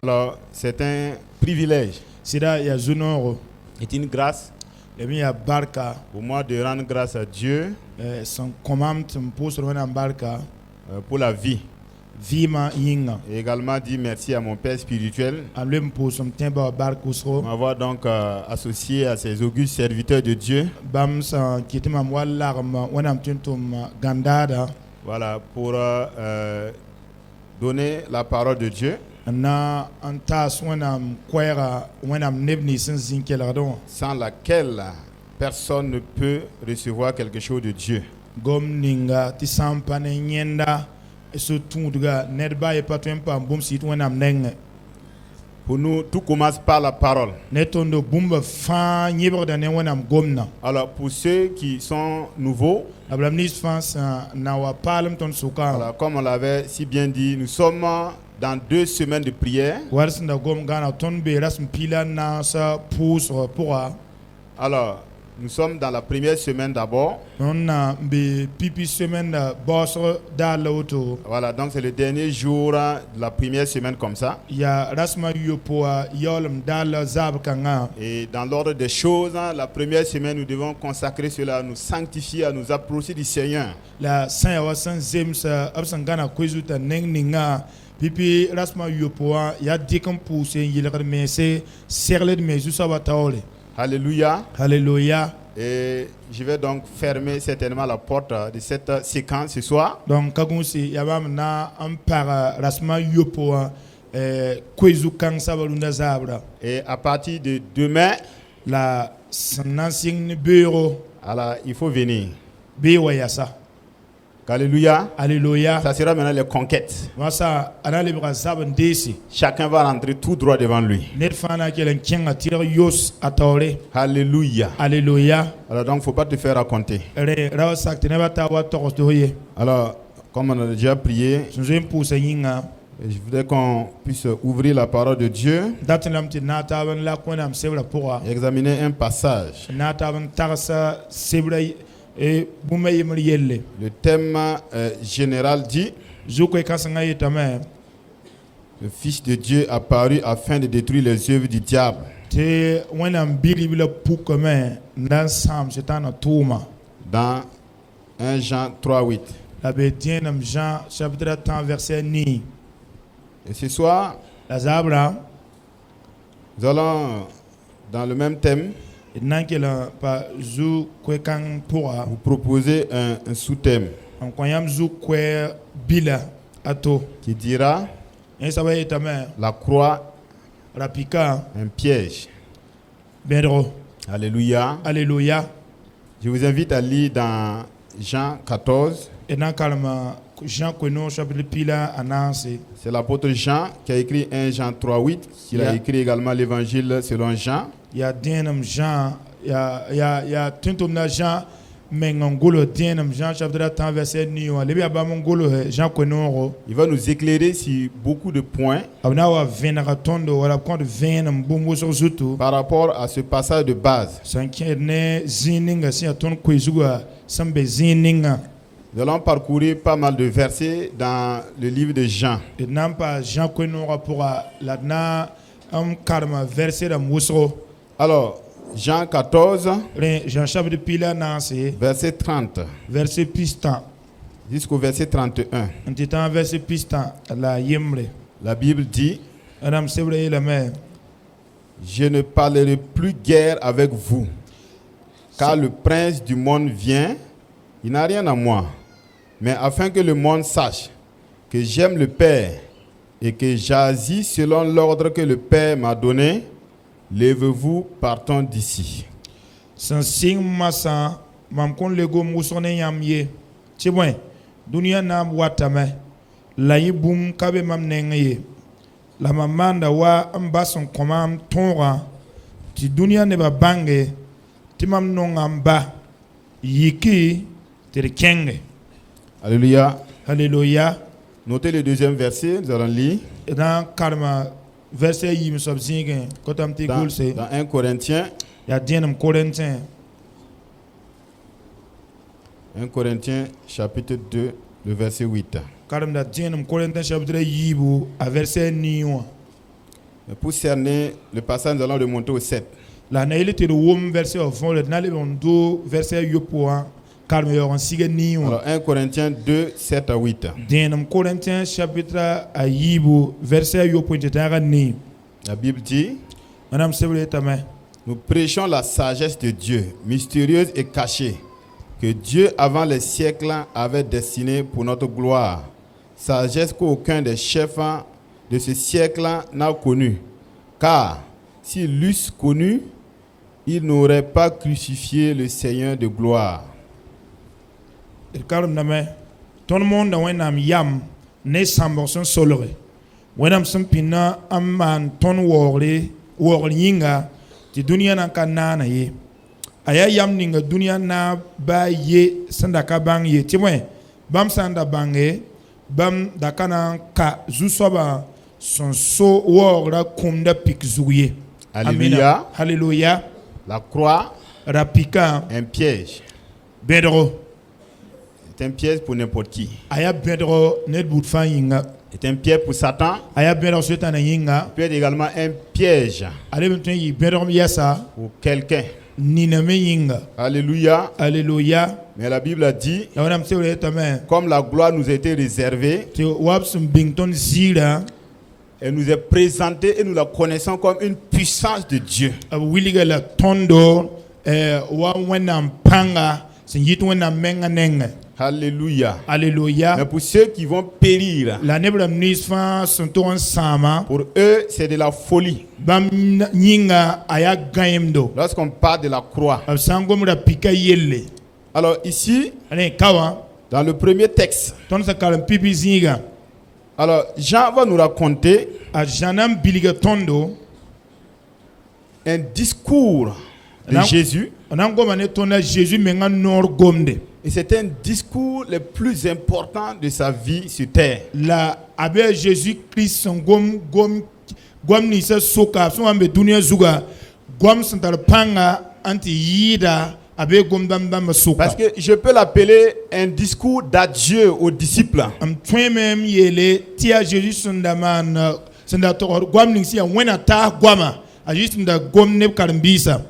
Alors, c'est un privilège. C'est C'est une grâce pour moi de rendre grâce à Dieu pour la vie. Et également dire merci à mon Père spirituel de m'avoir donc associé à ces augustes serviteurs de Dieu. Voilà, pour donner la parole de Dieu. Sans laquelle personne ne peut recevoir quelque chose de Dieu. Pour nous, tout commence par la parole. Alors, pour ceux qui sont nouveaux, alors, comme on l'avait si bien dit, nous sommes dans 2 semaines de prière. Alors, nous sommes dans la première semaine d'abord. Voilà, donc c'est le dernier jour de la première semaine comme ça. Et dans l'ordre des choses, la première semaine, nous devons consacrer cela, à nous sanctifier, à nous approcher du Seigneur. Alléluia. Alléluia. Et je vais donc fermer certainement la porte de cette séquence ce soir. Donc, et à partir de demain, alors il faut venir. Alléluia. Alléluia. Ça sera maintenant les conquêtes. Chacun va rentrer tout droit devant lui. Alléluia. Alléluia. Alors donc, il ne faut pas te faire raconter. Alors, comme on a déjà prié, je voudrais qu'on puisse ouvrir la parole de Dieu et examiner un passage. Le thème général dit: le Fils de Dieu apparu afin de détruire les œuvres du diable. Dans 1 Jean 3:8. Et ce soir, nous allons dans le même thème vous proposer un sous-thème qui dira la croix, un piège. Alléluia. Alléluia. Je vous invite à lire dans Jean 14. C'est l'apôtre Jean qui a écrit 1 Jean 3:8. Il a écrit également l'évangile selon Jean. Il va nous éclairer sur beaucoup de points par rapport à ce passage de base. Nous allons parcourir pas mal de versets dans le livre de Jean. Alors, Jean 14, verset 30 jusqu'au verset 31. La Bible dit: je ne parlerai plus guère avec vous, car le prince du monde vient, il n'a rien à moi. Mais afin que le monde sache que j'aime le Père et que j'agis selon l'ordre que le Père m'a donné, lève-vous, partons d'ici. la mamanda wa amba son komam tonra ti dunia ne ba bange ti mam no ngamba yiki te kenge. Alléluia. Alléluia. Notez le deuxième verset, nous allons lire. Dans karma verset yim sobzinge kotam ti gulse Dans 1 Corinthiens. ya dienam Corinthiens. 1 Corinthiens chapitre 2, le verset 8. Karam da dienam Corinthiens chapitre yibu à verset 9. Pour cerner le passage, nous allons remonter au 7. La naïle te wom verset au fond le nale on do verset yopoa karma yo on sigue 9. Alors 1 Corinthiens 2, 7 à 8. Dienam Corinthiens chapitre a yibu verset yopo tetara ni. La Bible dit: Madame Sebule tame. nous prêchons la sagesse de Dieu, mystérieuse et cachée, que Dieu avant les siècles avait destinée pour notre gloire. Sagesse qu'aucun des chefs de ce siècle n'a connue. Car s'ils l'eussent connue, ils n'auraient pas crucifié le Seigneur de gloire. El karam name ton monde wenam yam ne samborson solore. Wenam sampina amman ton wore yinga ti dunia na kanana ye. Aya yam ninga dunia na ba ye sandaka bang ye ti wen bam sanda bange bam dakana ka zusoba son so wora kumda pik zuye. Alléluia. Alléluia. La croix, Rapika un piège. bedro C'est un piège pour n'importe qui. aya bedro net bout fa yinga C'est un piège pour Satan. aya bedro setana yinga Peut être également un piège ale mtun yi bedro yasa pour quelqu'un. nina me yinga. Alléluia. Alléluia. Mais la Bible a dit, La wana mseule tame comme la gloire nous a été réservée, te wapsum bington zira elle nous est présentée et nous la connaissons comme une puissance de Dieu. wiliga la tondo wa wenam panga sinjitu wenam menga nenga. Alléluia. Alléluia. Mais pour ceux qui vont périr, La nebra nisfa sonto sama pour eux, c'est de la folie. bam nyinga aya gaimdo Lorsqu'on parle de la croix. absangom ra pika yelle. Alors ici, Ale kawa dans le premier texte, ton sa kalam pipi zinga alors Jean va nous raconter a janam biliga tondo un discours de Non. Jésus. onangoma ne tona Jésus menga nor gomde. Et c'est un discours le plus important de sa vie sur terre. La abe Jésus Christ son gom ni sa soka so ambe dunia zuga gom santar panga anti yida abe gom dam soka. Parce que je peux l'appeler un discours d'adieu aux disciples. am twemem yele tia Jésus sondaman sonda to gom ni sia wena ta goma a juste nda gom ne karmbisa.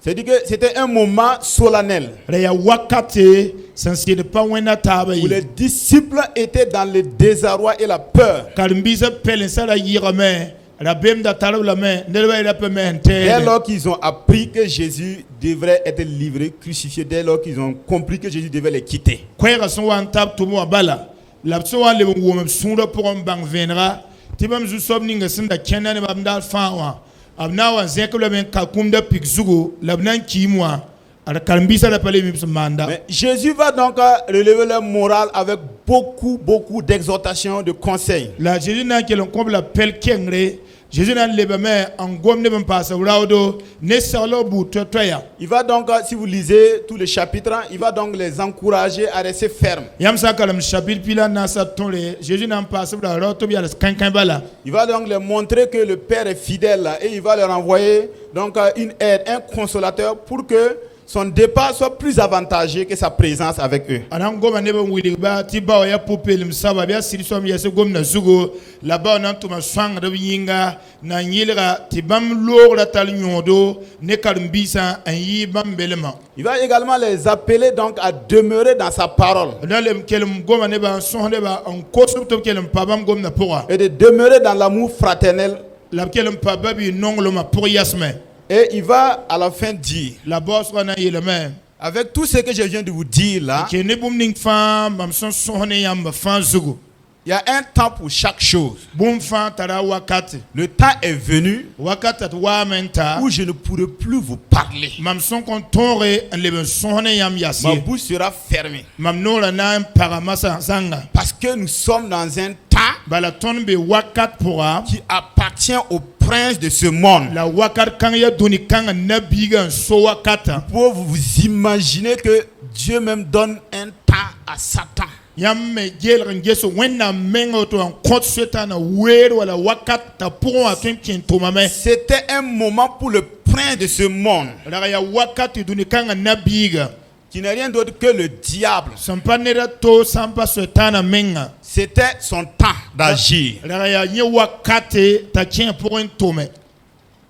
C'est-à-dire que c'était un moment solennel Reya wakate sensiede pa wena taba où les yi. disciples étaient dans le désarroi et la peur. Karmbisa pelen sala yirame la bem da tarab la me nelwa ila pe Dès mente. lors qu'ils ont appris que Jésus devrait être livré, crucifié, dès lors qu'ils ont compris que Jésus devait les quitter. Kwera son wan tab to mo bala. La so wan le wo sunda pour un bang venra. Tibam zu sob ninga sinda kenane bam dal fawa. Abna wan zeklo men kakumda pikzugo labnan kimwa. Ala karmbisa la pale mi manda. Mais Jésus va donc relever leur morale avec beaucoup d'exhortations, de conseils. La Jésus n'a qu'elle comme la pelle kengre. Jésus n'a lebe me en gom ne passa uraudo ne salo bu toya. Il va donc, si vous lisez tous les chapitres, il va donc les encourager à rester fermes. Yam sa kalam chapitre pila na sa tonle Jésus n'a passa uraudo bi ala kankan bala. Il va donc leur montrer que le Père est fidèle et il va leur envoyer donc une aide, un consolateur pour que son départ soit plus avantageux que sa présence avec eux. Anan goma ne ban wili ba ti ba ya popelim saba biya sirisom ya se gomna zugo la ba nan tuma swang da yinga na yilra ti bam logra tal nyodo ne karmbisa an yi bam belema. Il va également les appeler donc à demeurer dans sa parole Dalem kelum goma ne ba sonde ba an kosu to kelum pabam gomna pourra. et de demeurer dans l'amour fraternel. La kelum pababi nonglo ma pour yasme. Et il va à la fin dire, La boss wana yeleme. avec tout ce que je viens de vous dire là, Ke ne bum ning fam bam son sonne yam fan zugo. il y a un temps pour chaque chose. Bum fan tara wakati. Le temps est venu Wakati wa menta. où je ne pourrai plus vous parler. Mam son kontore en leben sonne yam Ma yasi. bouche sera fermée. Mam nora na paramasa zanga. Parce que nous sommes dans un temps temps bala ton be wakat pora qui appartient au prince de ce monde. la wakat kan ya duni kan na biga so wakata Pour vous imaginer que Dieu même donne un temps à Satan. yamme gel ngeso wenna mengo to en compte setana wer wala wakat ta pour atem kin to mame C'était un moment pour le prince de ce monde, la ya wakat duni kan na biga qui n'est rien d'autre que le diable. sampanera to sampa setana menga C'était son temps d'agir. la ya nye wakate ta tien pour un tome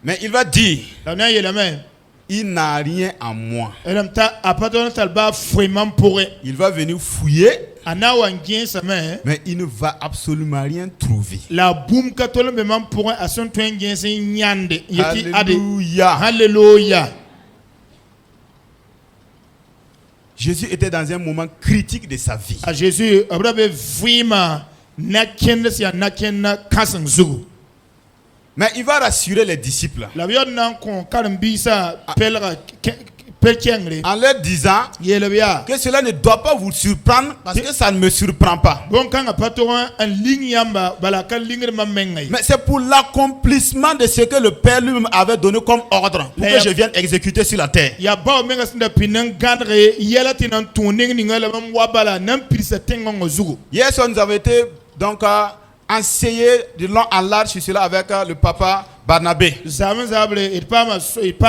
Mais il va dire, la na yela men il n'a rien en moi. elam ta apaton talba vraiment pour Il va venir fouiller, ana wangien sa men mais il ne va absolument rien trouver. la boum katolo me man pour un ason twengien se nyande yeti ade Alléluia. hallelujah. Jésus était dans un moment critique de sa vie. À Jésus, abrabe vraiment nakenda si nakenda kasan zugu. Mais il va rassurer les disciples La bion nan kon karambisa pelra pelkengre. en leur disant Yelebia. que cela ne doit pas vous surprendre parce que ça ne me surprend pas. Bon kan apatoran en ligne yamba balaka lingre mamengai. Mais c'est pour l'accomplissement de ce que le Père lui-même avait donné comme ordre pour que je vienne exécuter sur la terre. Ya ba menga sinda pinan gadre yela tinan tuning ningala mam wabala nan pirisa tengongo zugu. Hier soir, nous avons été donc enseigné de long en large sur cela avec le papa Barnabé. Zaman zable et pas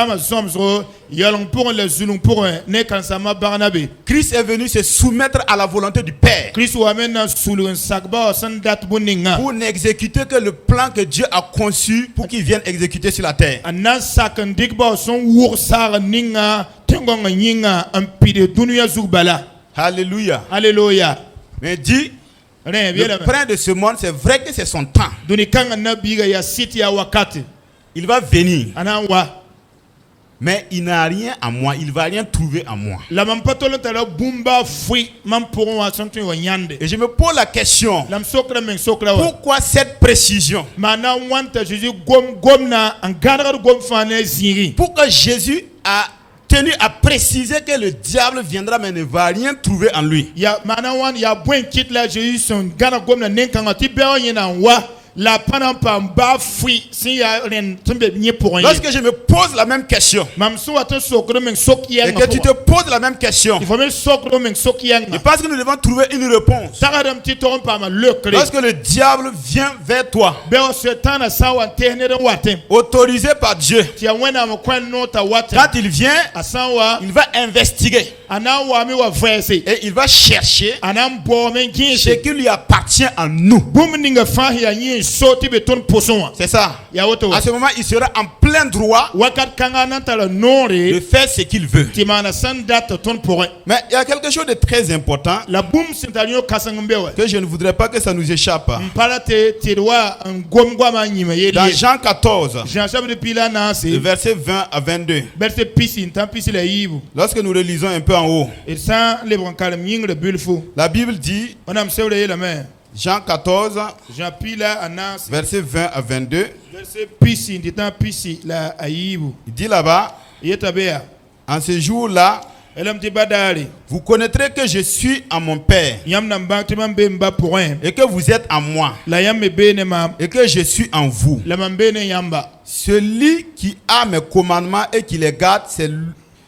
ma somzo yalong pour le zulung pour ne kansama Barnabé. Christ est venu se soumettre à la volonté du Père Christ wa mena sulun sakba sandat buninga. pour n'exécuter que le plan que Dieu a conçu pour qu'il vienne exécuter sur la terre. Anan sakan dikba son wursar ninga tengonga nyinga ampide dunia zugbala. Alléluia. Alléluia. Mais dit, Rien bien le prince de ce monde, c'est vrai que c'est son temps. Duni kanga nabiga ya siti ya wakati. Il va venir, Ananwa. mais il n'a rien en moi. Il ne va rien trouver en moi. La mampatolo tala bumba fui mamporon wa santu wa nyande. Et je me pose la question, Lam sokra men sokra wa. pourquoi cette précision? Mana wanta Jésus gomna en gadar gom fane ziri. Pourquoi Jésus a tenu à préciser que le diable viendra mais ne va rien trouver en lui? Ya mana wan ya buen kit la Jésus son gana gomna nenkanga ti bewa yena wa la panampa mba fui si ya ren tumbe nye pour rien. Lorsque je me pose la même question Mamsu ato sokro men sokiya. et que tu te poses la même question, Il faut même sokro men sokiya. je pense que nous devons trouver une réponse. Sagadam ti toron pa ma lekre. Lorsque le diable vient vers toi, Bewa setana sawa tehnere watem. autorisé par Dieu, Tia wena mo kwen nota watem. quand il vient, Asanwa il va investiguer anawa mi wa verse. et il va chercher Anam bo men ce kinse. qui lui appartient en nous. Bum ninga fahi ya yin soti beton posonwa. C'est ça. Ya woto. À ce moment, il sera en plein droit Wakat kanga nantala de nore. faire ce qu'il veut. Timana sandata ton porin. Mais il y a quelque chose de très important La boum sintanyo kasangumbewe. que je ne voudrais pas que ça nous échappe. Mpala te tirwa ngomgwa ma nyima Dans yeli. Jean 14, Jean chapitre pila le nasi. verset 20 à 22, Berse pisi ntan pisi la yibu. lorsque nous relisons un peu en haut, Et sans les brancards ying le bulfou. la Bible dit, On a m'sewle la main. Jean 14, Jean pila anas. verset 20 à 22, Verse pisi nditan pisi la ayibu. il dit là-bas, Yetabea. en ce jour-là, Elam ti badari. vous connaîtrez que je suis en mon Père Yam nam bang ti man be mba pour un. et que vous êtes en moi La yam me bene mam. et que je suis en vous. La man bene yamba. Celui qui a mes commandements et qui les garde,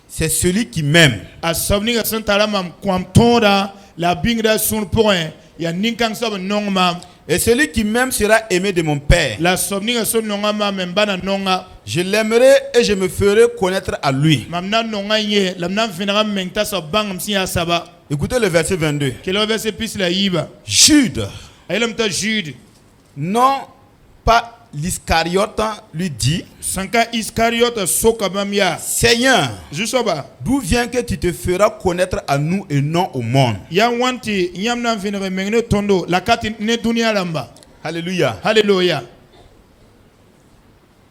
c'est celui qui m'aime. A sabni ga santala mam kwam tonda la bingra sun pour un. Ya ninkang sab nong mam. Et celui qui m'aime sera aimé de mon Père. La sabni ga sun nonga mam mbana nonga. Je l'aimerai et je me ferai connaître à lui. Mam nan nonga ye. Lam nan finira mengta sa bang msi ya saba. Écoutez le verset 22. Kelo verse pisi la yiba. Jude, Elam ta Jude. non pas l'Iscariote, lui dit, Sanka Iscariote soka bamia. Seigneur, Jusoba. d'où vient que tu te feras connaître à nous et non au monde? Ya wanti nyam nan finere mengne tondo la kati ne dunia lamba. Alléluia. Alléluia.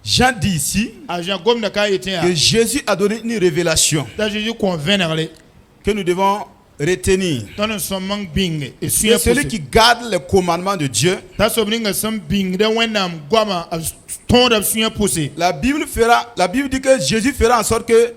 Jean dit ici Aja gom na ka etia. que Jésus a donné une révélation Ta Jésus convaincre que nous devons retenir. ton son mang bing et Que suya celui qui garde les commandements de Dieu, ta so bringa sam bing de wenam gwama ton da suya poussé. la Bible dit que Jésus fera en sorte que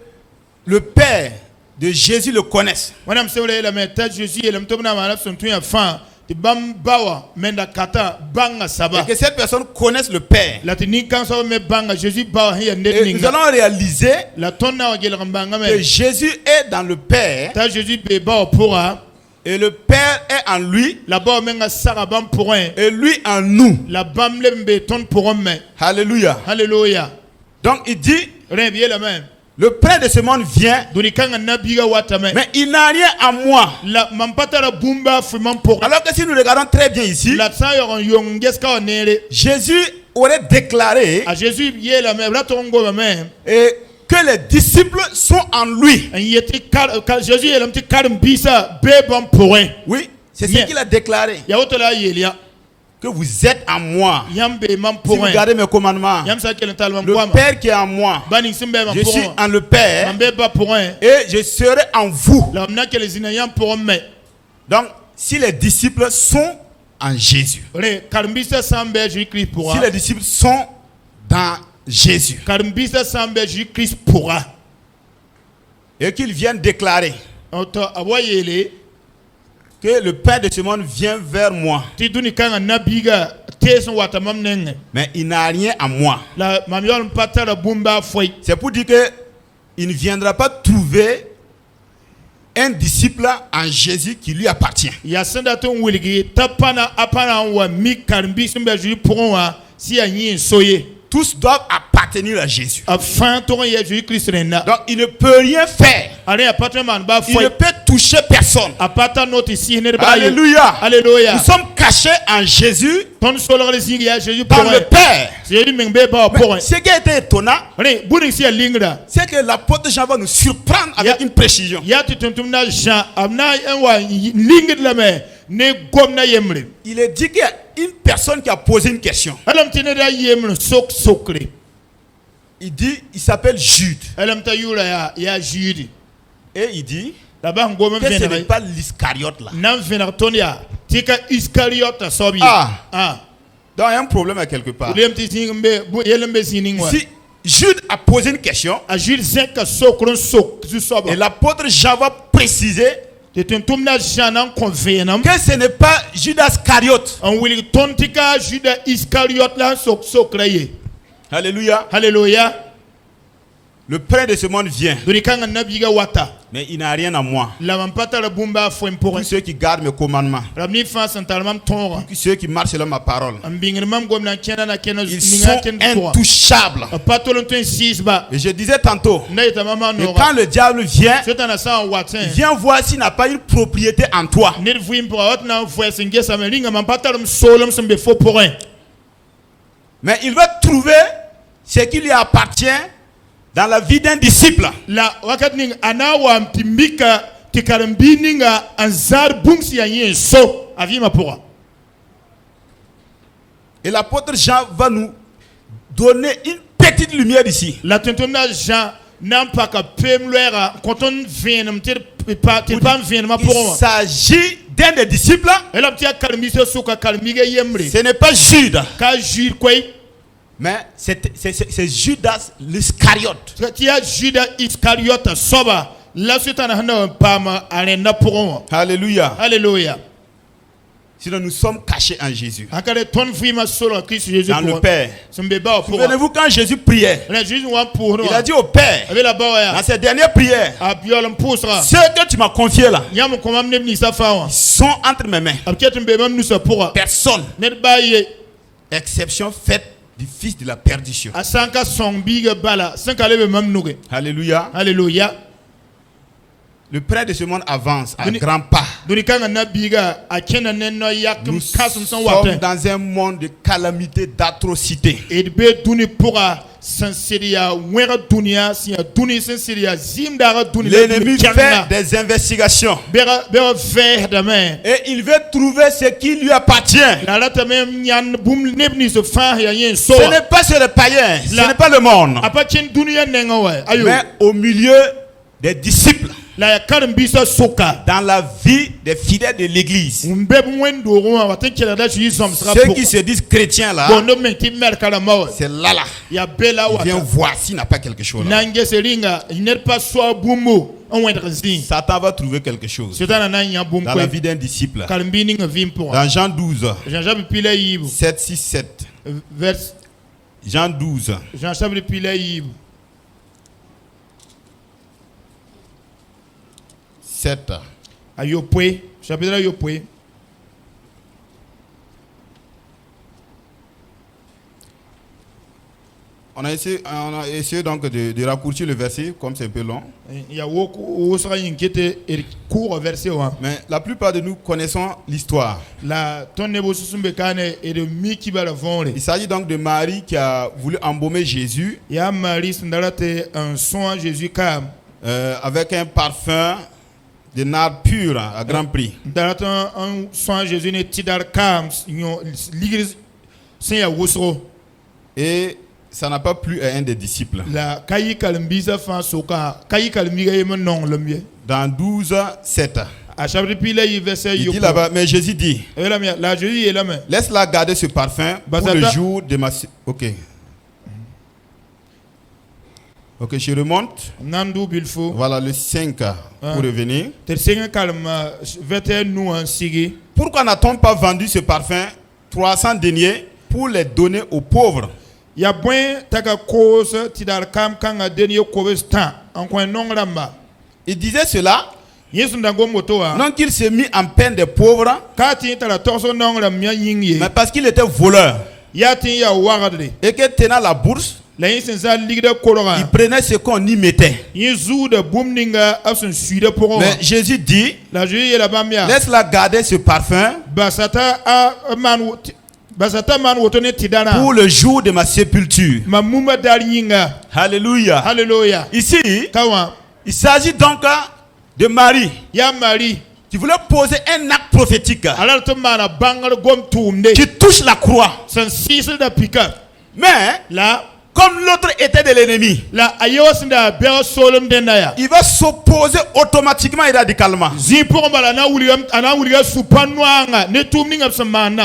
le Père de Jésus le connaisse. Wenam se wala la meta Jésus elam tobna ma son tuya fa ti bam bawa menda kata banga Et saba que cette personne connaisse le Père. la ti ni kan so me banga Jésus bawa hiya Et nous ndetninga allons réaliser la tonna wagel rambanga que me Jésus est dans le Père ta Jésus be bawa pourra et le Père est en lui la bawa menga sara bam pour un et lui en nous. la bam lembe ton pour un me Alléluia. alléluia Donc il dit, rebier la même le prince de ce monde vient, duni kanga nabiga watame mais il n'a rien à moi. la mampatara bumba fuman pour Alors que si nous regardons très bien ici, la sa yongeska onere Jésus aurait déclaré a Jésus yé la même la tongo la même et que les disciples sont en lui. yeti Jésus yelam ti karim bisa be bam pour un Oui, c'est ce Bien. qu'il a déclaré. ya otola yelia Que vous êtes en moi. yambe mam Si pour vous un gardez mes commandements, yam sa kelen talman le kwama Père qui est en moi, bani simbe mam je pour suis un en le Père mambe ba pour un et je serai en vous. la mna kele zina yam pour un mais Donc, si les disciples sont en Jésus, re karim bisa sambe Jésus Christ pour si un les disciples sont dans Jésus karim bisa sambe Jésus Christ pour un et qu'ils viennent déclarer auto aboyele que le Père de ce monde vient vers moi, ti duni kanga nabiga teson wata mam nenge mais il n'a rien à moi. la mam yol patara bumba foi C'est pour dire que il ne viendra pas trouver un disciple en Jésus qui lui appartient. ya senda ton wilgi tapana apana wa mi karimbi simbe Jésus pour wa si a yin soye Tous doivent appartenir à Jésus. afin ton ya Jésus Christ renda Donc il ne peut rien faire. ale apatra man ba Il ne foi peut toucher personne. apata noti si ne ba Alléluia. alléluia Nous sommes cachés en Jésus ton solo le singi ya Jésus pour par le Père. Jésus mengbe ba pour Mais ce qui a été étonnant, re buni si a lingra c'est que l'apôtre Jean va nous surprendre avec une précision. ya tutum na Jean amna en wa lingid la me ne gomna yemre Il est dit qu'il y a une personne qui a posé une question. alam tine da yemre sok sokre Il dit, il s'appelle Jude. alam ta yura ya Jude Et il dit là-bas ngoma que ce n'est venere pas l'Iscariote là. nan venere tonia tika Iscariote sobi Ah. Donc il y a un problème à quelque part. ulem ti singbe bu yelembe siningwa Si Jude a posé une question a Jude zeka sokron sok su soba et l'apôtre Jean va préciser te tentum na janan convenam que ce n'est pas Judas Iscariote. en wili tontika Jude Iscariote la sok sokraye Alléluia. alléluia Le prince de ce monde vient, duri kanga nabiga wata mais il n'a rien à moi. la mampata la bumba fo pour Tous ceux qui gardent mes commandements, ramni fa santalmam tonra tous ceux qui marchent selon ma parole, ambingir mam gomna kena na kena ils sont intouchables. patolon ton sisba Et je disais tantôt, ndayta mama que no quand le diable vient, c'est un sang watin il vient voir s'il n'a pas une propriété en toi. nid vuim pour otna voix singe samelinga mampatalum solom sembe fo pour un Mais il va trouver ce qui lui appartient dans la vie d'un disciple. la wakat ning anawa mtimbika tikarambininga anzar bungsi ya yin so avima pour Et l'apôtre Jean va nous donner une petite lumière ici. la tentona Jean nampaka pemlera quand on vient pas venir Il pour s'agit d'un des disciples. elle a petit kalmiso suka kalmiga yemre Ce n'est pas Jude, ka jure quoi mais c'est Judas l'Iscariote. tia Judas Iscariote soba la suite na hana pama arena pour Alléluia. alléluia Sinon nous sommes cachés en Jésus, akale ton vima solo Christ Jésus dans le pour Père. sembe ba pour Souvenez-vous quand Jésus priait, la Jésus wa pour il a dit au Père, avec la ba dans ses dernières prières, abiolam pusra ceux que tu m'as confiés là, nyam ko mam nebni safa sont entre mes mains. abketum be mam nusa pour Personne, net baye exception faite du fils de la perdition. asanka song biga bala sanka lebe mam nuge Alléluia. alléluia Le prince de ce monde avance à grands pas. duni kanga nabiga akena nenno yakum Nous kasum san sommes wata dans un monde de calamité, d'atrocité. et be duni pura sanseria wera dunia si duni sanseria zimdara duni L'ennemi fait des investigations bera ver da men et il veut trouver ce qui lui appartient. la lata mem nyan bum nebni so fa ya yen so Ce n'est pas sur les païens, ce La- n'est pas le monde, apa chen dunia nenga wa ayo mais au milieu des disciples, la ya karim bisa soka dans la vie des fidèles de l'église. umbe mwendo roma watenkela da shi som sra Ceux qui se disent chrétiens là, bondo menti merkala mawa c'est là. ya bela Viens wata voir s'il n'a pas quelque chose là. nange seringa iner pas so bumbo Satan va trouver quelque chose dans la vie d'un disciple. Dans Jean 12, 7, 6, 7. Jean 12. 7. On a essayé donc de raccourcir le verset, comme c'est un peu long. Mais la plupart de nous connaissons l'histoire. Il s'agit donc de Marie qui a voulu embaumer Jésus avec un parfum de nard pur à grand prix. Et ça n'a pas plu à un des disciples. Dans 12, 7. Il dit là-bas, mais Jésus dit, laisse-la garder ce parfum pour le jour de ma... Ok, je remonte. Voilà le 5 pour revenir. Pourquoi n'a-t-on pas vendu ce parfum 300 deniers pour les donner aux pauvres? Il disait cela, non qu'il s'est mis en peine des pauvres, mais parce qu'il était voleur. Et que tenant la bourse, il prenait ce qu'on y mettait. Mais Jésus dit, laisse-la garder ce parfum pour le jour de ma sépulture. Alléluia. Alléluia. Ici, il s'agit donc de Marie qui voulait poser un acte prophétique qui touche la croix. Mais comme l'autre était de l'ennemi, il va s'opposer automatiquement et radicalement.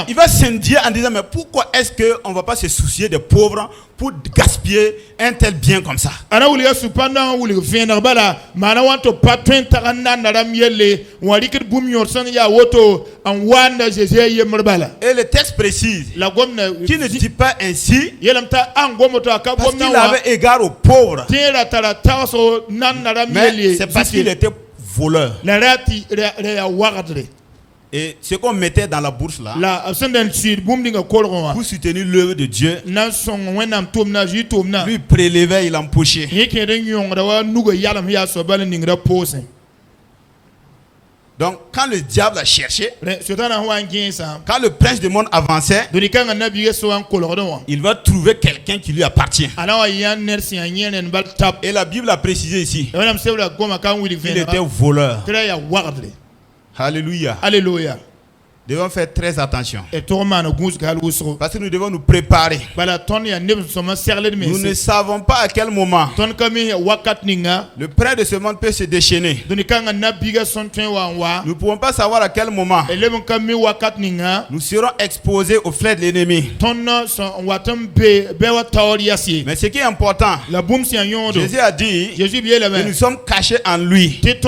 Il va s'indigner en disant, mais pourquoi est-ce qu'on ne va pas se soucier des pauvres pour gaspiller un tel bien comme ça? Et le texte précise qui ne dit pas ainsi parce qu'il avait égard aux pauvres, mais c'est parce qu'il était voleur. Et ce qu'on mettait dans la bourse là, pour soutenir l'œuvre de Dieu, lui prélevait, il empochait. Donc quand le diable a cherché, quand le prince du monde avançait, il va trouver quelqu'un qui lui appartient. Et la Bible a précisé ici, il était voleur. Alléluia. Alléluia. Nous devons faire très attention. Parce que nous devons nous préparer. Nous ne savons pas à quel moment le prince de ce monde peut se déchaîner. Nous ne pouvons pas savoir à quel moment nous serons exposés aux flèches de l'ennemi. Mais ce qui est important, Jésus a dit que nous sommes cachés en lui. Et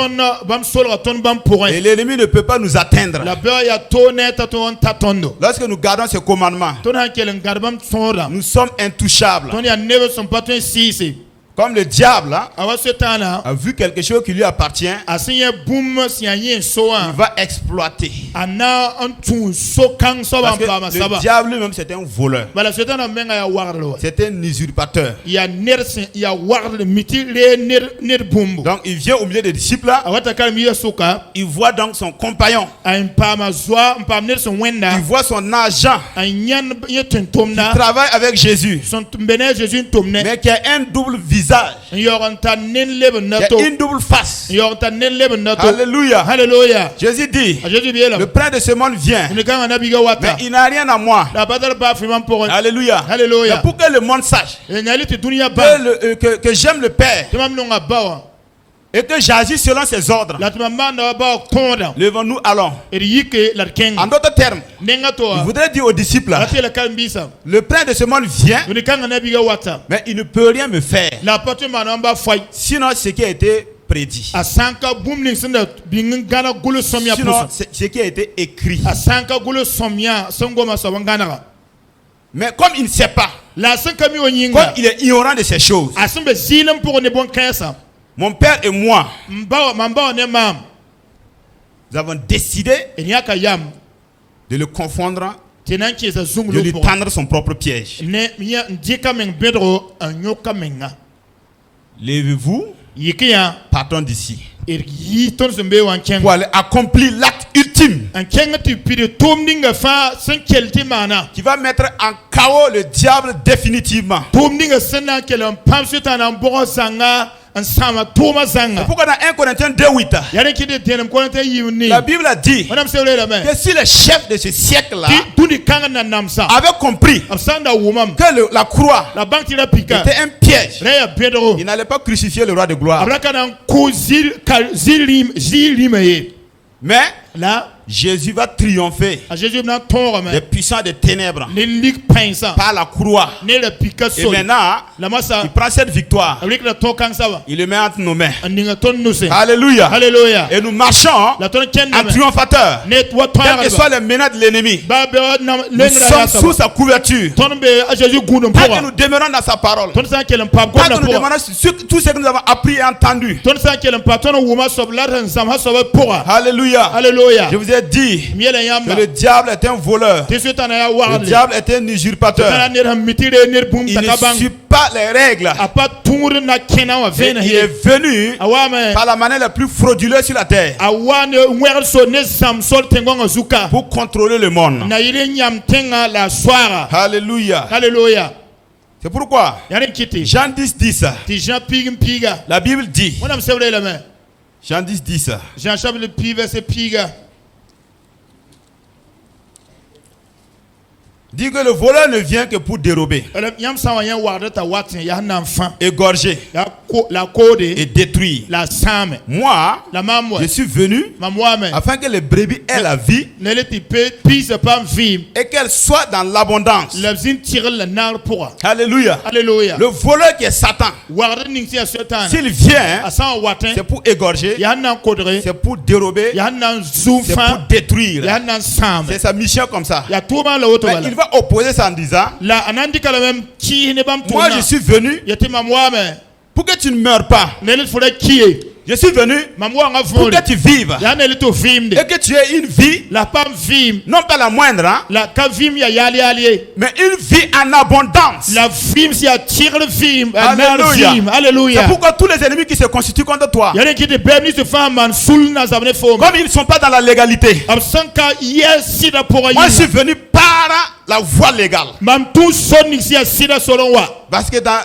l'ennemi ne peut pas nous atteindre. Lorsque nous gardons ce commandement, nous sommes intouchables. Comme le diable a vu quelque chose qui lui appartient, il va exploiter. Parce que le diable lui-même c'est un voleur. C'est un usurpateur. Donc il vient au milieu des disciples. Il voit donc son compagnon. Il voit son agent qui travaille avec Jésus, mais qui a un double visage. Il y a une double face. Alléluia. Alléluia. Jésus dit, le prince de ce monde vient, mais il n'a rien à moi. Alléluia. Alléluia. Mais pour que le monde sache que j'aime le Père et que j'agis selon ses ordres, levons-nous, allons. En d'autres termes, il voudrait dire aux disciples, le prince de ce monde vient, mais il ne peut rien me faire. Sinon ce qui a été prédit. Asanka bumling senda bingin gana gulo somya Sinon, pusa. c'est ce qui a été écrit. Asanka gulo somya songoma sobangana. Mais comme il ne sait pas, La sanka mi comme onyinga. il est ignorant de ces choses, Asembe zilem pour ne bon kesa. mon père et moi, Mamba ne mam. nous avons décidé Enyaka yam. de le confondre, Tenanki sa de zunglo lui pour. tendre son propre piège. Ne miya ndika meng bedro anyoka menga. Levez-vous, Yikiya partons d'ici. yi ton sembe wanken. Pour aller accomplir l'acte ultime En kenga tu pide tomdinga fa sen kelti mana. qui va mettre en chaos le diable définitivement. Tomdinga sena kelam pam suta na mbogo zanga en sama toma C'est zanga. pourquoi dans 1 Corinthiens 2:8, Yare kide tenem konata yuni. la Bible a dit Madame Sewle la main. que si le chef de ce siècle-là Tundi kanga na namsa. avait compris Absanda wumam. que la croix La banque tira pika. était un piège, Reya bedro. il n'allait pas crucifier le roi de gloire. Abraka na ko zilim ye. Mais Là, Jésus va triompher a Jésus na toro des mais. puissants des ténèbres Ne lik pensa. par la croix. Ne le pika Et so. maintenant, La masa. il prend cette victoire, Avec la to kangsa ba. il le met entre nos mains. Andinga ton nuse. Alléluia. Alléluia. Et nous marchons La ton ken en na. triomphateur. Ne wa to Quelles que soient les menaces de l'ennemi, nous sommes sous sa couverture. Ton be a Jésus gundum Tant que pora. nous demeurons dans sa parole, Ton sa kelam pap tant gonna que nous pora. demeurons sur tout ce que nous avons appris et entendu. Ton sa kelam pap ton wuma sob la tan sam ha sob pora. Alléluia. Alléluia. Je vous ai dit Miela que yamba. le diable est un voleur. Tesu tan ya Le warle. diable est un Tana usurpateur. ner ham mitire ner bum Il ne takabang. suit pas les règles. Apa tungur na kena wa Et vena il he. est venu Awame. par la manière la plus frauduleuse sur la terre Awane wer so ne sam sol tengonga zuka. pour contrôler le monde. Na yire nyam tenga la soara. Alléluia. Alléluia. C'est pourquoi Yare kiti. Jean 10:10, Ti Jean pigim piga. la Bible dit, Madame Sewle la main. Jean 10:10, Jean chapitre pi verset piga. dit que le voleur ne vient que pour dérober, Yam sawa yan warda ta watin ya nan fan. égorger Ya ko la kode et détruire. la same. Moi, La mamwe. je suis venu Mamwe. afin que les brebis aient la vie Ne le ti pe pise pas vim. et qu'elles soient dans l'abondance. La zin tire la nar pour. Alléluia. Alléluia. Le voleur qui est Satan, Warda ning ti asetan. s'il vient, Asan watin. c'est pour égorger, Ya nan kodre. c'est pour dérober, Ya nan c'est zoufan. pour détruire. Ya nan same. C'est sa mission comme ça. Ya tuba la auto Mais wala. il va opposer ça en disant, La anandi kala même ki ne bam moi je suis venu Ya ti mamwa me. pour que tu ne meurs pas. Ne le fure ki. Je suis venu Mamwa nga pour vole. que tu vives Ya ne le to vim de. et que tu aies une vie, La pam vim. non pas la moindre, hein, La ka vim ya yali ali. mais une vie en abondance. La vim si a tire le vim. Alléluia. Vim. C'est Alléluia. pourquoi tous les ennemis qui se constituent contre toi, Y'a qui te permis de faire man sul na zabne fo. comme ils ne sont pas dans la légalité, Absanka yesida pour moi je suis venu par la voie légale. Mam tout son ici à sida selon wa. Parce que dans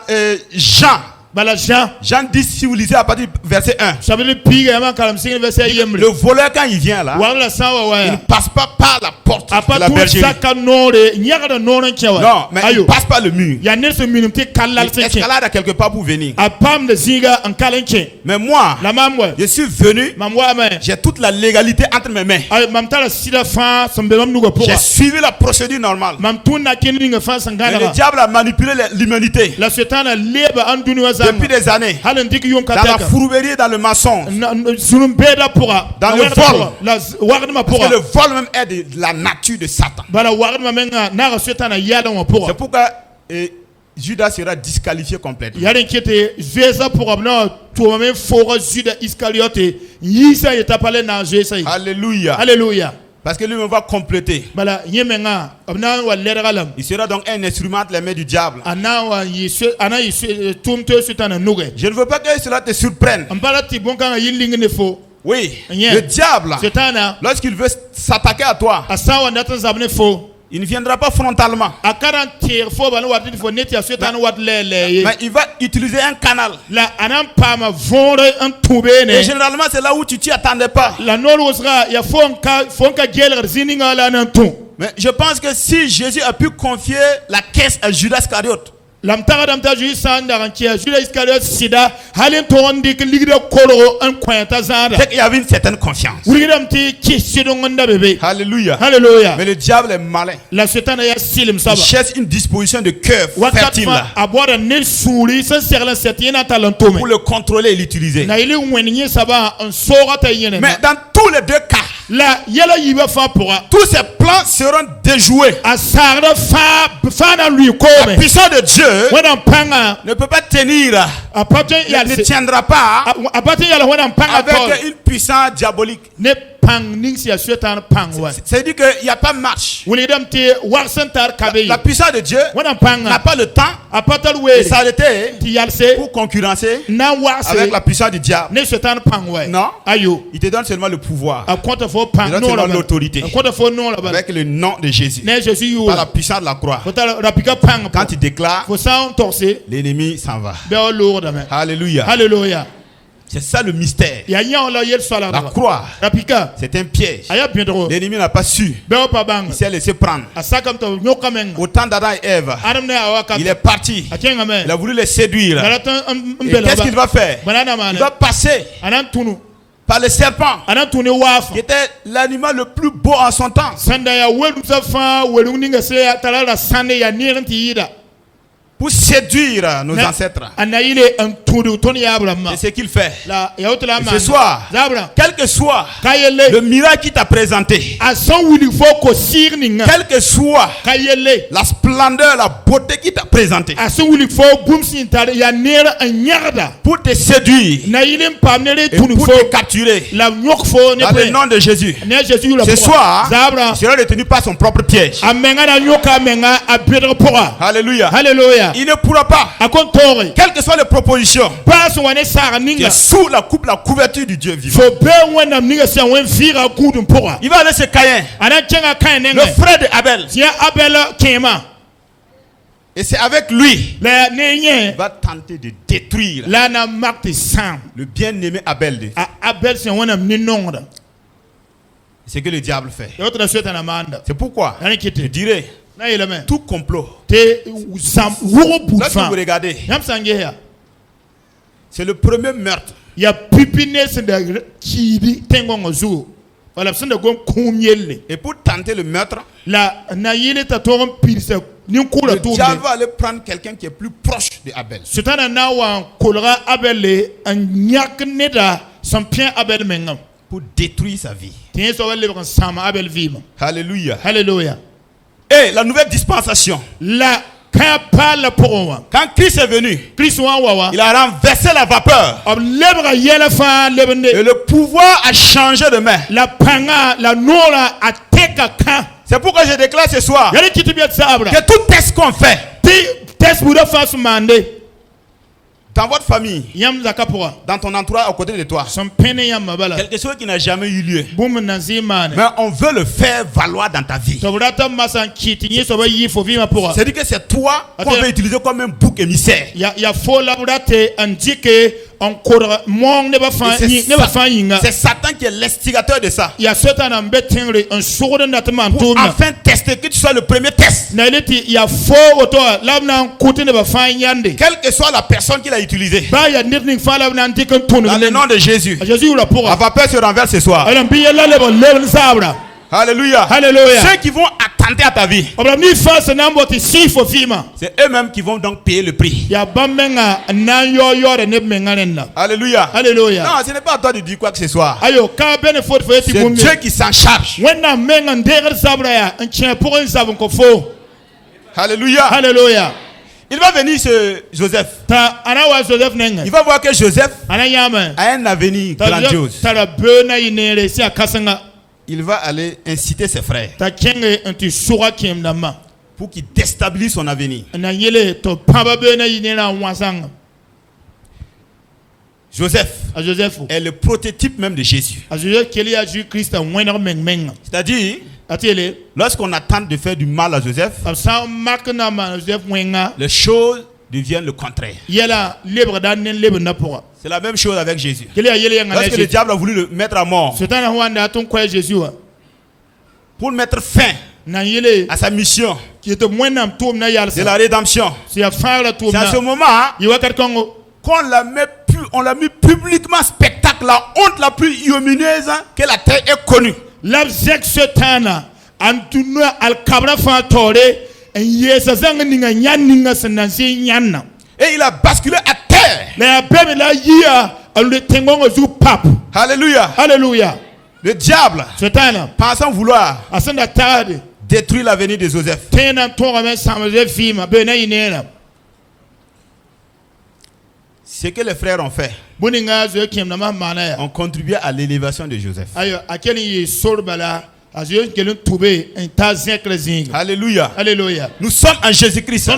Bala Jean. Jean 10, si vous lisez à partir du verset 1, Chapitre piga man kalam sing verset yemle. le voleur quand il vient là, Wala sawa il ne wa. passe pas par la porte de Apa la tout bergerie. saka nore nyaga da nonon kyawa. Non, mais il Ayo. passe par le mur. Ya nerse minumte kalal Il seke. escalade à quelque part pour venir. Apam de ziga en kalenke. Mais moi, La mamwe. je suis venu, Mamwa me. j'ai toute la légalité entre mes mains. Ay mam tala sida fa sambelom nugo pour. J'ai suivi la procédure normale. Mam tuna kini nga fa Mais sangana. le diable a manipulé l'humanité La setana leba anduni wazama. depuis des années. Halen dik yom Dans la kataka. fourberie, dans le mensonge. Zulum beda pura. Dans le vol. La wagdma Parce pura. que le vol même est de la nature de Satan. Bala wagdma menga na setana yada wa pura. C'est pourquoi Judas sera disqualifié complètement. Yaren kete zeza pura na to men fora Judas Iscariote. Yisa yetapale na jesa. Alléluia. Alléluia. Parce que lui-même va compléter. Bala yemenga abna wa lergalam. Il sera donc un instrument entre les mains du diable. Ana wa yisu ana yisu tumte setana nuge. Je ne veux pas que cela te surprenne. Ambala ti bonka yilingi ne fo. Oui, Yeah. le diable, Setana lorsqu'il veut s'attaquer à toi, asawa ndatan zabne fo. il ne viendra pas frontalement. A 40 fo bana wat fo net ya setana wat lele. Mais il va utiliser un canal. La anam pama vore un toube Et ne. généralement, c'est là où tu t'y attendais pas. La nolo osra ya fonka geler zininga la nan ton. Mais je pense que si Jésus a pu confier la caisse à Judas Iscariote, lam taga dam ta ju san da rankia Judas Iscariot sida halen to ondik ligida kolo an kwanta zada C'est qu'il y avait une certaine confiance. wurigidam ti ki sidon nda bebe Alléluia. hallelujah Mais le diable est malin. la setana ya silim Il saba cherche une disposition de cœur wakat fertile fa là, abora nel suri san serla setina talantome pour le contrôler et l'utiliser. na ili wenye saba an sora ta yene Mais dans tous les deux cas, la yela yiba fa pora tous ces plans seront déjoués. asarda fa na lui La kome puissance de Dieu wana panga ne peut pas tenir, apate ya ne tiendra pas apate ya la wana panga avec tol une puissance diabolique. ne pang ning sia setan pang wa C'est-à-dire qu'il n'y a pas de marche. wulidam ti warsantar kabe La puissance de Dieu wana n'a panga pas le temps apatal de we s'arrêter ti yalse pour concurrencer na warse avec la puissance du diable. ne setan pang wa Non. ayo Il te donne seulement le pouvoir a compte fo pang Il donne non seulement la l'autorité. a compte fo non la avec le nom de Jésus. ne Jésus yo Par la puissance de la croix. faut ta rapika pang Quand il déclare, faut ça torser l'ennemi s'en va. be o lourd dame Alléluia. hallelujah C'est ça le mystère. ya nya la yel sala La croix, rapika c'est un piège. aya bien droit L'ennemi n'a pas su. be o pa bang Il s'est laissé prendre. asakam to nyoka men Au temps d'Adam et Ève, adam ne awaka il est parti. akenga men Il a voulu les séduire. galatan Et qu'est-ce qu'il va faire? banana man Il va passer anan tunu par le serpent, anan tunu wafa qui était l'animal le plus beau en son temps. sanda ya welum safa welum ninga se talala sande ya niranti yida Pour séduire nos ancêtres. anayile an tunu ton ya abraham C'est ce qu'il fait. la yautla Et man ce soir, zabra quel que soit kayele le miracle qu'il t'a présenté, asan wuli fo ko sirninga quelle que soit kayele la splendeur, la beauté qu'il t'a présenté, asan wuli fo bumsin tar ya nera an yarda pour te séduire na yilim pamnere et tunu pour fo te capturer, la nyok fo ne dans le pe nom de Jésus, ne Jésus la ce soir, zabra il sera retenu par son propre piège. amenga na nyoka menga abedra pora Alléluia. hallelujah Il ne pourra pas, akon tori quelles que soient les propositions, pas wane sara qui ninga est sous la couverture du Dieu vivant. fo be wenam ninga se wen fira gudun pora Il va aller se Caïn, ana chenga kan le nenga frère de Abel, tia abel kema et c'est avec lui la nenye qu'il va tenter de détruire la na makti sam le bien-aimé Abel. abel se wenam ninonga C'est ce que le diable fait. yotra sweta na manda C'est pourquoi ani je kiti dirais, na yeleme tout complot, te sam wuro lorsque bufa vous regardez, yam sange ya c'est le premier meurtre. ya pipine se da kidi tengo ngozu wala senda gon kumyelle Et pour tenter le meurtre, la na yele ta toron pirse ni kula le tumbe diable va aller prendre quelqu'un qui est plus proche de Abel. sutana na wa kolra abele an nyak neda son pien abel mengam Pour détruire sa vie. tiens so wale kan sama abel vima Alléluia. hallelujah Et la nouvelle dispensation. la ka pa la powa Quand Christ est venu, Christ wa wa il a renversé la vapeur. ob lebra yela fa Et lebende le pouvoir a changé de main. la panga la nora ateka ka C'est pourquoi je déclare ce soir yale kitibia sabra que tout test qu'on fait ti test buda fa mande dans votre famille, yam zakapora dans ton entourage à côté de toi, son pene yam mabala quelque chose qui n'a jamais eu lieu, bum nazimane mais on veut le faire valoir dans ta vie. to brata masan kiti ni so ba yi fo vima pora C'est-à-dire que c'est toi qu'on Attends. veut utiliser comme un bouc émissaire. ya fo la brate andike on kodra mong ne ba fa Et ni ne ba fa yinga c'est Satan qui est l'instigateur de ça. ya sota na mbetengre on sugode natman Pour tumna enfin tester que tu sois le premier test. na leti ya fo oto labna kuti ne ba fa yande Quelle que soit la personne qui l'a utilisé. ba ya nirning fa labna ndike tunu Dans le nom de Jésus. Jésus la La pora vapeur se renverse ce soir. ala biye la le sabra Alléluia. Alléluia. Ceux qui vont attenter à ta vie, obra ni fa se nambo ti sifo fima c'est eux-mêmes qui vont donc payer le prix. ya bamenga na yo yore ne menganen la Alléluia. Alléluia. Non, ce n'est pas à toi de dire quoi que ce soit. ayo ka bene fo fo ti C'est bumbe Dieu qui s'en charge. wena menga ndeger sabra ya nche pour un savon ko fo Alléluia. Alléluia. Il va venir ce Joseph. Ta ana wa Joseph nenga Il va voir que Joseph ana yama a un avenir ta grandiose. ta bena inere si akasanga Il va aller inciter ses frères ta kenge anti sura kem dama pour qu'ils déstabilisent son avenir. na yele to paba bena inera wasanga Joseph a Joseph est le prototype même de Jésus. a Joseph keli a Jésus Christ wenner menga C'est-à-dire, atele lorsqu'on attend de faire du mal à Joseph, sa makna ma Joseph wenga les choses deviennent le contraire. yela libre dan nen libre na pour C'est la même chose avec Jésus. keli a yele yanga Lorsque le diable a voulu le mettre à mort Satan wanda ton kwa Jésus pour mettre fin na yele à sa mission, de la rédemption. C'est à ce moment qu'on on l'a mis publiquement spectacle, la honte la plus ignominieuse que la terre ait connue. Et il a basculé à terre. Alléluia. Alléluia. Le diable, pensant vouloir détruire l'avenir de Joseph. Ce que les frères ont fait, ont contribué à l'élévation de Joseph. Alléluia. Alléluia. Nous sommes en Jésus-Christ.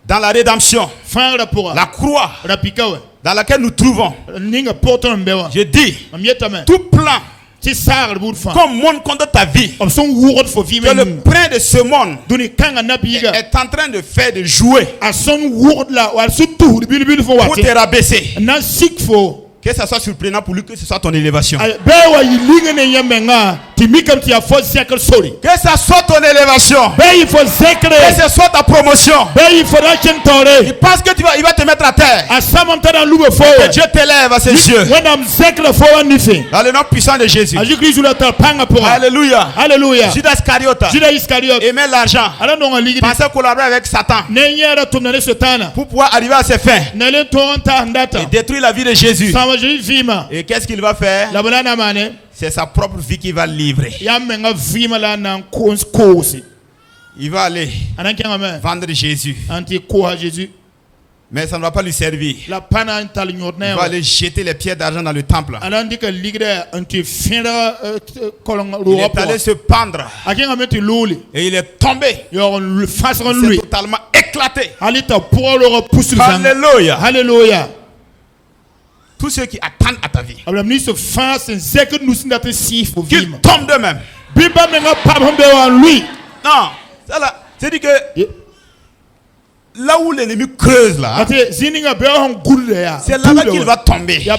Dans la rédemption, la croix dans laquelle nous trouvons. Je dis, tout plan comme monde contre ta vie, que le prince de ce monde est en train de faire de jouer pour te rabaisser. Que ça soit surprenant pour lui, que ce soit ton élévation. Que ça soit ton élévation. Que ce soit ta promotion. Il pense que il va te mettre à terre. Que Dieu t'élève à ses yeux. Dans le nom puissant de Jésus. Alléluia. Alléluia. Judas Iscariote aimait l'argent. Pensait collaborer avec Satan pour pouvoir arriver à ses fins et détruire la vie de Jésus. Et qu'est-ce qu'il va faire? C'est sa propre vie qu'il va livrer. Il va aller vendre Jésus. Mais ça ne va pas lui servir. Il va aller jeter les pierres d'argent dans le temple. Il est allé se pendre. Et il est tombé. Il s'est totalement éclaté. Alléluia. Alléluia. Tous ceux qui attendent à ta vie, qu'ils tombent d'eux-mêmes. Non, c'est-à-dire que là où l'ennemi creuse là, c'est là qu'il va tomber. Là,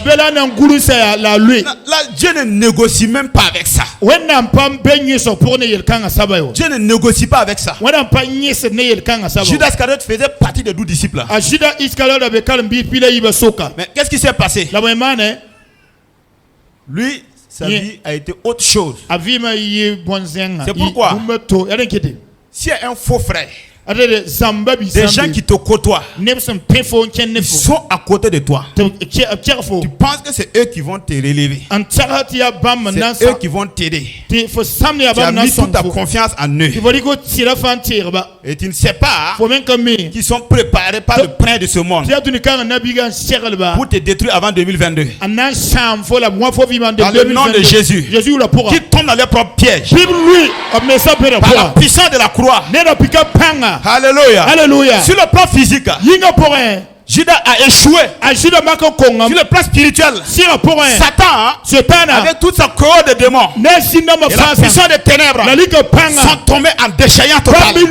Dieu ne négocie même pas avec ça. Dieu ne négocie pas avec ça. Judas Iscariote faisait partie des 12 disciples. Mais qu'est-ce qui s'est passé? Lui, sa vie a été autre chose. C'est pourquoi, s'il y a un faux frère, des gens qui te côtoient, ils sont à côté de toi. Tu penses que c'est eux qui vont te relever. C'est eux qui vont t'aider. Tu as mis toute ta confiance en eux. Et tu ne sais pas qu'ils sont préparés par le prince de ce monde pour te détruire avant 2022. Dans le nom de Jésus, qui tombe dans leur propre piège par la puissance de la croix. Alléluia. Alléluia. Sur le plan physique, Judas a échoué. Sur le plan spirituel, Satan avec toute sa cohorte de démons et la puissance des ténèbres sont tombés en déchéant total. Et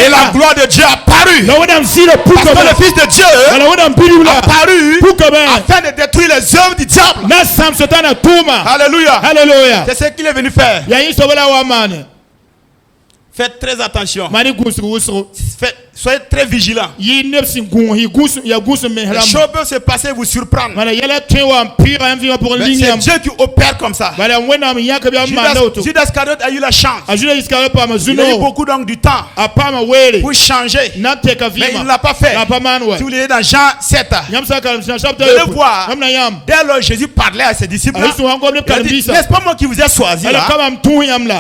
la gloire de Dieu a apparu. Parce que le Fils de Dieu a apparu afin de détruire les œuvres du diable. Alléluia. Alléluia. C'est ce qu'il est venu faire. Faites très attention. Soyez très vigilants. Les choses peuvent se passer et vous surprendre. Mais c'est Dieu qui opère comme ça. Judas Iscariote a eu la chance. Il a eu beaucoup donc du temps pour changer. Mais il ne l'a pas fait. Si vous lisez dans Jean 7, vous allez voir, dès lors Jésus parlait à ses disciples, il a dit, n'est-ce pas moi qui vous ai choisi là?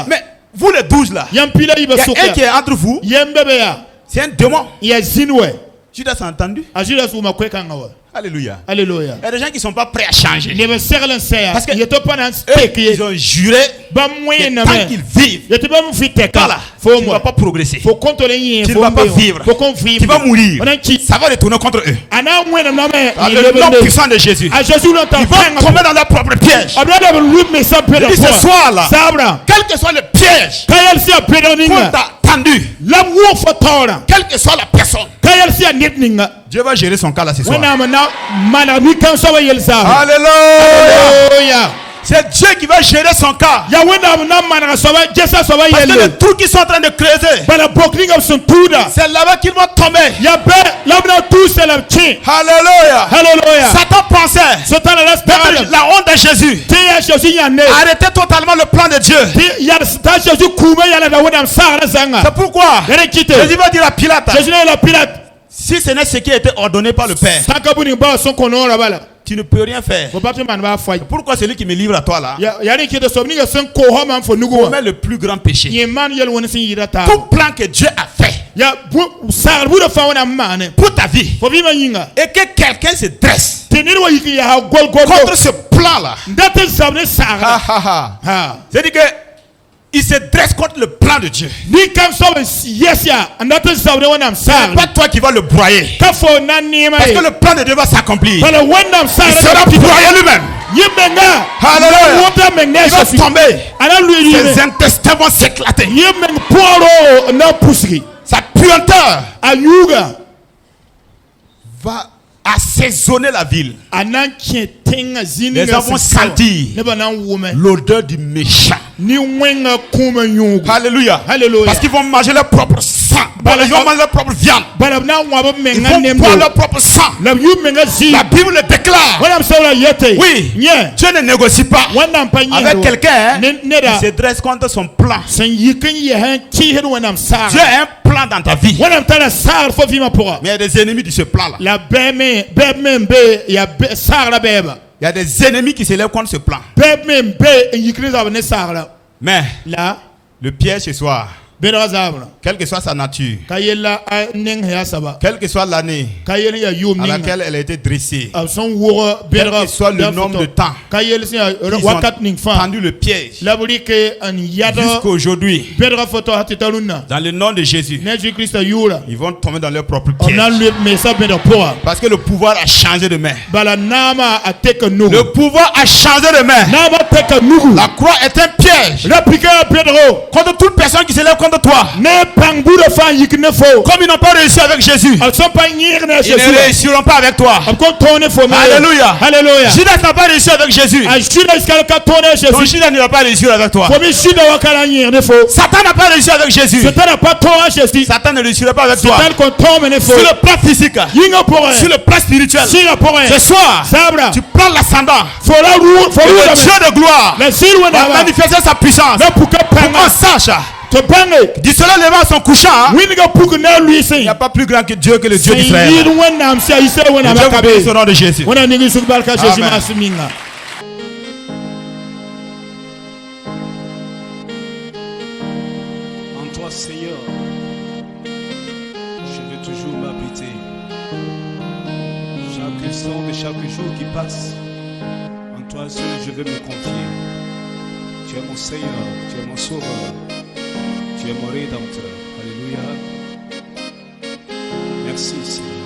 Mais vous les 12 là, il y a un qui est entre vous. C'est un démon. Judas a entendu. Alléluia. Alléluia. Il y a des gens qui ne sont pas prêts à changer. Parce que ils ont juré que tant qu'ils vivent, voilà, tu ne vas pas progresser. Tu ne vas pas vivre. Tu vas mourir. Ça va retourner contre eux. Dans le nom puissant de Jésus, ils vont tomber dans leur propre piège. Et ce soir là, quel que soit le piège qu'on t'a tendu, quelle que soit la personne, Dieu va gérer son cas là ce soir. Alléluia. C'est Dieu qui va gérer son cas. Ya wenda na manaka soba jesa soba Parce que yele. le trou qu'ils sont en train de creuser, Bala bokling of some tuda. c'est là-bas qu'ils vont tomber. Ya be labna tu c'est la chi. Alléluia. Hallelujah. Satan pensait Satan la spera. la honte de Jésus. Te Jésus ya ne. Arrêtez totalement le plan de Dieu. Te ya ta Jésus kuma ya la wenda sara zanga. C'est pourquoi Yere kite. Jésus va dire à Pilate, Jésus la Pilate. si ce n'est ce qui a été ordonné par le Père, Sakabuni ba son kono la bala. tu ne peux rien faire. Faut pas te man ba foi. Pourquoi celui qui me livre à toi là Ya ni kite so ni ga son ko ho man fo nugo. commet le plus grand péché? Ye man yel wona sin yirata. Tout plan que Dieu a fait Ya bu sar bu da fa wona mane. pour ta vie Faut bi ma yinga. et que quelqu'un se dresse Te ni wa yiki ya gol gol. contre ce plan là. Ndate sabne sara. Ha. C'est-à-dire que il se dresse contre le plan de Dieu. Ni kam so yes ya. Ndate sabne wona C'est sara. pas toi qui vas le broyer. Ka fo na ni ma. Parce que le plan de Dieu va s'accomplir. Bala wona Il sara. sera broyé lui-même. Yemenga. Alléluia. Wota menga Il va so. tomber. Ana lui Ses intestins vont s'éclater. Yemen poro na pusri. Sa puanteur Ayuga. va assaisonner la ville. Anan tenga zini. Les gens vont sentir Ne bana woman. l'odeur du méchant. Ni wenga kuma nyugo. Alléluia. Hallelujah. Parce qu'ils vont manger leur propre sang. Ils vont manger leur propre viande. Bala na waba Ils menga vont nembo. boire leur propre sang. La yu menga zi. La Bible le déclare. Wana msala yete. Oui. Nye. Dieu ne négocie pas Wana mpanyi. avec quelqu'un qui Neda. se dresse contre son plan. San yikin ye han ki hedu wana msara. Dieu a un plan dans ta vie. Wana mtana sara fo vima pora. Mais il y a des ennemis de ce plan-là. La beme be ya be sara la beba. Il y a des ennemis qui se lèvent contre ce plan. Beme be yikini za ne sara. Mais La le piège ce soir, bena zabra. quelle que soit sa nature, Kayela ning ya saba. quelle que soit l'année Kayela ya yum à ning. laquelle elle a été dressée, Son wura quel bena que soit le nombre de temps, Kayela si ils ont wakat ning fa. tendu le piège Laburi ke an yada. jusqu'à aujourd'hui. Bena foto hatitaluna. Dans le nom de Jésus, Jésus Christ yura. ils vont tomber dans leur propre On a piège. le message de pora. Parce que le pouvoir a changé de main. Bala nama ateka nugu. Le pouvoir a changé de main. Nama teka nugu. La croix est un piège Répliquer à Pedro. contre toute personne qui se lève contre toi. Ne pangbu de fa yikne fo. Comme ils n'ont pas réussi avec Jésus, Elles sont pas nyir ne ils ne Jésus. réussiront pas avec toi. Encore tourner fo. Alléluia. Alléluia. Judas n'a pas réussi avec Jésus. A Judas iskal ka tourner Donc Jésus. Judas ne va pas réussir avec toi. Fo mi Judas wakala nyir ne fo. Satan n'a pas réussi avec Jésus. Satan n'a pas tourner Jésus. Satan ne réussira pas avec toi. Satan kon tourner ne fo. Sur le plan physique, Yinga pora. sur le plan spirituel. Si la pora. Ce soir, Sabra. tu prends l'ascendant. Fo la rou. Fo Et le la Dieu de gloire la silwa va na. manifester sa puissance. Na puka Pour qu'on panga. sache, To pange. du soleil levant à son couchant, Winiga puka na lui il sin. n'y a pas plus grand que Dieu que le Dieu Yir d'Israël. wannam si ayise wana Dieu vous bénisse au makabe. nom de Jésus. Wana nigi subarka Jésus Amen. masuminga. En toi, Seigneur, je veux toujours m'habiter. Chaque instant de chaque jour qui passe, en toi seul je veux me confier. Tu es mon Seigneur, tu es mon Sauveur, tu es mon Rédempteur. Alléluia. Merci, Seigneur.